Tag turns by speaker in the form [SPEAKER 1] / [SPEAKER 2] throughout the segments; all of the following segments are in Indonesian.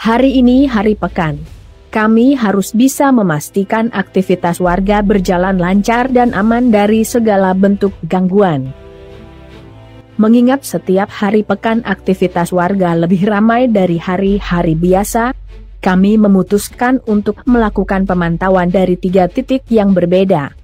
[SPEAKER 1] Hari ini hari pekan. Kami harus bisa memastikan aktivitas warga berjalan lancar dan aman dari segala bentuk gangguan. Mengingat setiap hari pekan aktivitas warga lebih ramai dari hari-hari biasa, kami memutuskan untuk melakukan pemantauan dari 3 titik yang berbeda.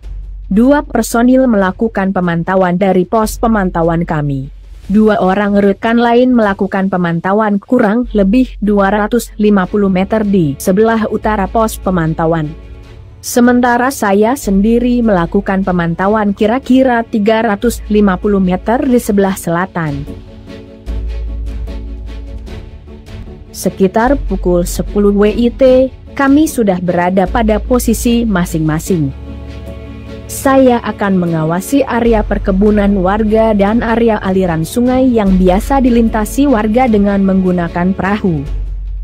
[SPEAKER 1] 2 personil melakukan pemantauan dari pos pemantauan kami. 2 orang rekan lain melakukan pemantauan kurang lebih 250 meter di sebelah utara pos pemantauan. Sementara saya sendiri melakukan pemantauan kira-kira 350 meter di sebelah selatan. Sekitar pukul 10 WIT, kami sudah berada pada posisi masing-masing. Saya akan mengawasi area perkebunan warga dan area aliran sungai yang biasa dilintasi warga dengan menggunakan perahu.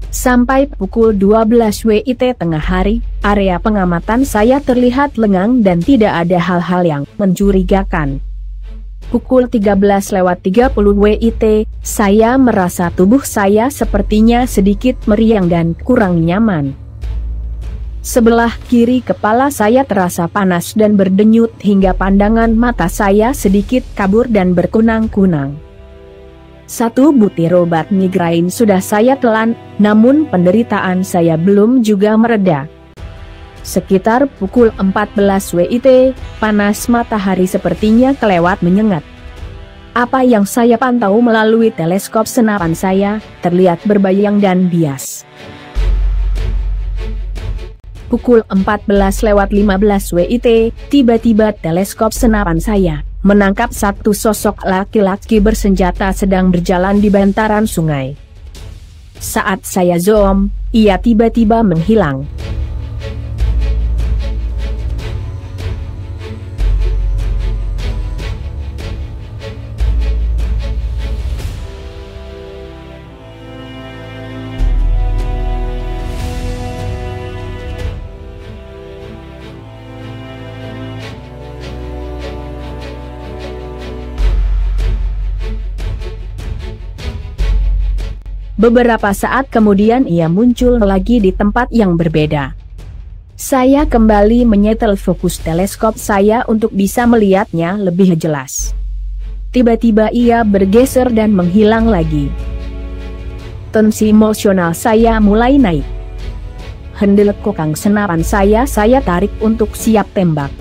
[SPEAKER 1] Sampai pukul 12 WIT tengah hari, area pengamatan saya terlihat lengang dan tidak ada hal-hal yang mencurigakan. Pukul 13:30 WIT, saya merasa tubuh saya sepertinya sedikit meriang dan kurang nyaman. Sebelah kiri kepala saya terasa panas dan berdenyut hingga pandangan mata saya sedikit kabur dan berkunang-kunang. 1 butir obat migrain sudah saya telan, namun penderitaan saya belum juga mereda. Sekitar pukul 14 WIT, panas matahari sepertinya kelewat menyengat. Apa yang saya pantau melalui teleskop senapan saya, terlihat berbayang dan bias. Pukul 14:15 WIT, tiba-tiba teleskop senapan saya menangkap satu sosok laki-laki bersenjata sedang berjalan di bantaran sungai. Saat saya zoom, ia tiba-tiba menghilang. Beberapa saat kemudian ia muncul lagi di tempat yang berbeda. Saya kembali menyetel fokus teleskop saya untuk bisa melihatnya lebih jelas. Tiba-tiba ia bergeser dan menghilang lagi. Tensi emosional saya mulai naik. Hendel kokang senapan saya tarik untuk siap tembak.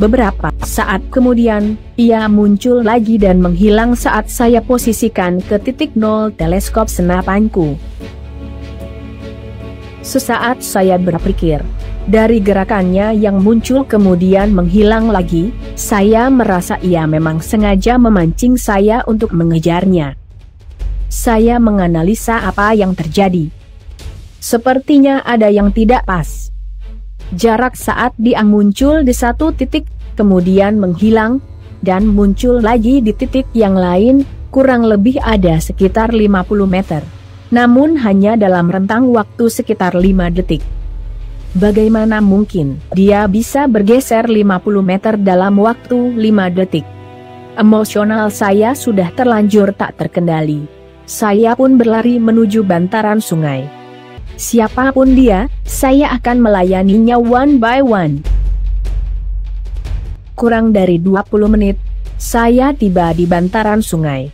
[SPEAKER 1] Beberapa saat kemudian, ia muncul lagi dan menghilang saat saya posisikan ke titik 0 teleskop senapanku. Sesaat saya berpikir, dari gerakannya yang muncul kemudian menghilang lagi, saya merasa ia memang sengaja memancing saya untuk mengejarnya. Saya menganalisa apa yang terjadi. Sepertinya ada yang tidak pas. Jarak saat dia muncul di satu titik, kemudian menghilang, dan muncul lagi di titik yang lain, kurang lebih ada sekitar 50 meter. Namun hanya dalam rentang waktu sekitar 5 detik. Bagaimana mungkin dia bisa bergeser 50 meter dalam waktu 5 detik? Emosional saya sudah terlanjur tak terkendali. Saya pun berlari menuju bantaran sungai. Siapapun dia, saya akan melayaninya one by one. Kurang dari 20 menit, saya tiba di bantaran sungai.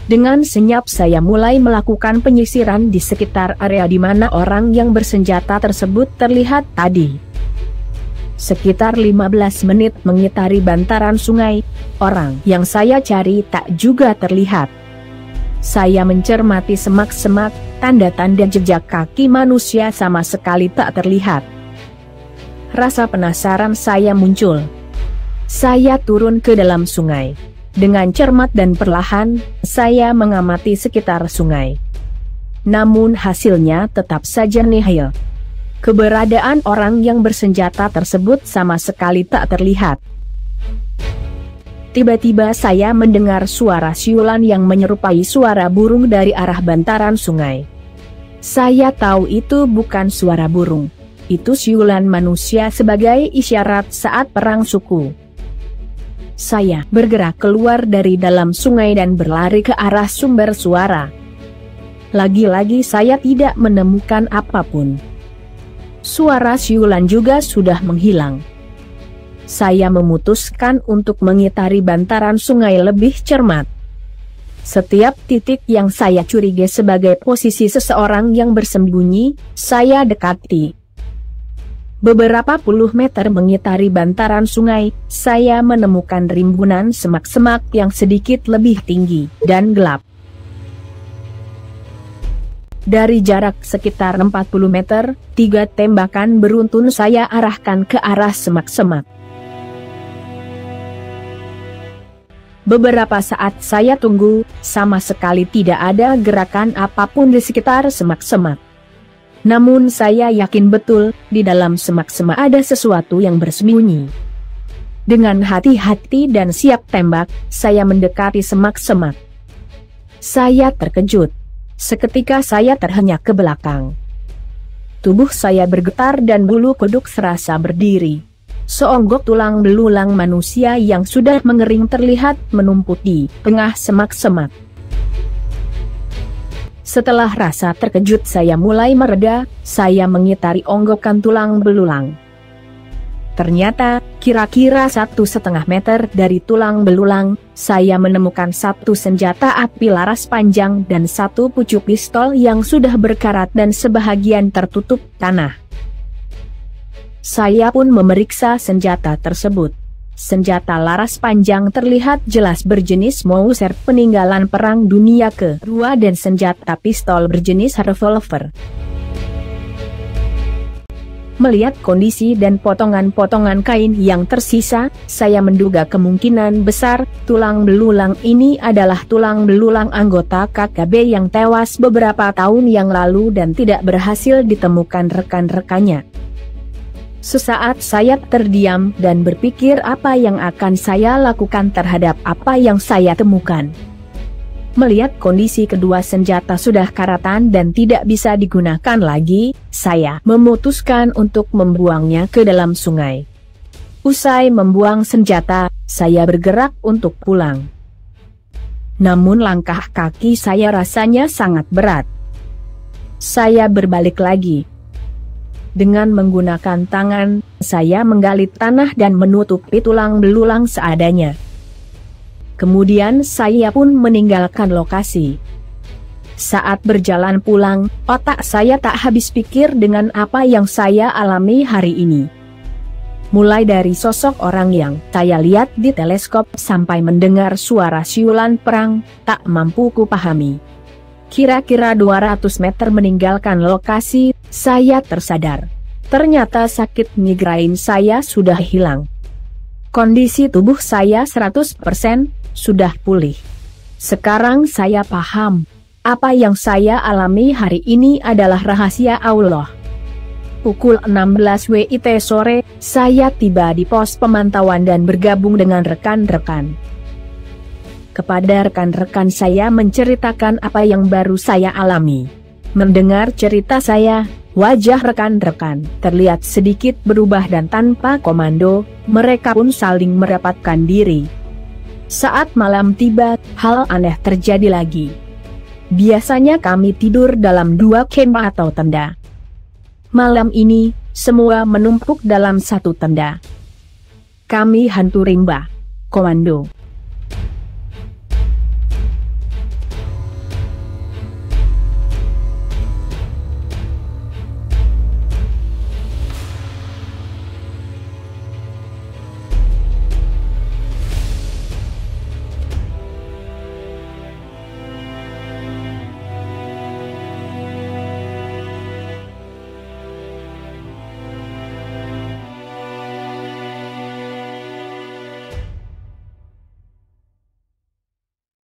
[SPEAKER 1] Dengan senyap saya mulai melakukan penyisiran di sekitar area di mana orang yang bersenjata tersebut terlihat tadi. Sekitar 15 menit mengitari bantaran sungai, orang yang saya cari tak juga terlihat. Saya mencermati semak-semak, tanda-tanda jejak kaki manusia sama sekali tak terlihat. Rasa penasaran saya muncul. Saya turun ke dalam sungai. Dengan cermat dan perlahan, saya mengamati sekitar sungai. Namun hasilnya tetap saja nihil. Keberadaan orang yang bersenjata tersebut sama sekali tak terlihat. Tiba-tiba saya mendengar suara siulan yang menyerupai suara burung dari arah bantaran sungai. Saya tahu itu bukan suara burung. Itu siulan manusia sebagai isyarat saat perang suku. Saya bergerak keluar dari dalam sungai dan berlari ke arah sumber suara. Lagi-lagi saya tidak menemukan apapun. Suara siulan juga sudah menghilang. Saya memutuskan untuk mengitari bantaran sungai lebih cermat. Setiap titik yang saya curigai sebagai posisi seseorang yang bersembunyi, saya dekati. Beberapa puluh meter mengitari bantaran sungai, saya menemukan rimbunan semak-semak yang sedikit lebih tinggi dan gelap. Dari jarak sekitar 40 meter, 3 tembakan beruntun saya arahkan ke arah semak-semak. Beberapa saat saya tunggu, sama sekali tidak ada gerakan apapun di sekitar semak-semak. Namun saya yakin betul, di dalam semak-semak ada sesuatu yang bersembunyi. Dengan hati-hati dan siap tembak, saya mendekati semak-semak. Saya terkejut. Seketika saya terhenyak ke belakang. Tubuh saya bergetar dan bulu kuduk serasa berdiri. Seonggok tulang belulang manusia yang sudah mengering terlihat menumpuk di tengah semak-semak. Setelah rasa terkejut saya mulai mereda, saya mengitari onggokan tulang belulang. Ternyata, kira-kira 1,5 meter dari tulang belulang, saya menemukan satu senjata api laras panjang dan satu pucuk pistol yang sudah berkarat dan sebahagian tertutup tanah. Saya pun memeriksa senjata tersebut. Senjata laras panjang terlihat jelas berjenis Mauser peninggalan Perang Dunia Kedua dan senjata pistol berjenis revolver. Melihat kondisi dan potongan-potongan kain yang tersisa, saya menduga kemungkinan besar tulang belulang ini adalah tulang belulang anggota KKB yang tewas beberapa tahun yang lalu dan tidak berhasil ditemukan rekan-rekannya. Sesaat saya terdiam dan berpikir apa yang akan saya lakukan terhadap apa yang saya temukan. Melihat kondisi kedua senjata sudah karatan dan tidak bisa digunakan lagi, saya memutuskan untuk membuangnya ke dalam sungai. Usai membuang senjata, saya bergerak untuk pulang. Namun langkah kaki saya rasanya sangat berat. Saya berbalik lagi. Dengan menggunakan tangan, saya menggali tanah dan menutupi tulang belulang seadanya. Kemudian saya pun meninggalkan lokasi. Saat berjalan pulang, otak saya tak habis pikir dengan apa yang saya alami hari ini. Mulai dari sosok orang yang saya lihat di teleskop sampai mendengar suara siulan perang, tak mampu kupahami. Kira-kira 200 meter meninggalkan lokasi, saya tersadar. Ternyata sakit migrain saya sudah hilang. Kondisi tubuh saya 100% sudah pulih. Sekarang saya paham, apa yang saya alami hari ini adalah rahasia Allah. Pukul 16 WIT sore, saya tiba di pos pemantauan dan bergabung dengan rekan-rekan. Kepada rekan-rekan saya menceritakan apa yang baru saya alami. Mendengar cerita saya, wajah rekan-rekan terlihat sedikit berubah dan tanpa komando, mereka pun saling merapatkan diri. Saat malam tiba, hal aneh terjadi lagi. Biasanya kami tidur dalam 2 kemah atau tenda. Malam ini, semua menumpuk dalam satu tenda. Kami hantu rimba. Komando.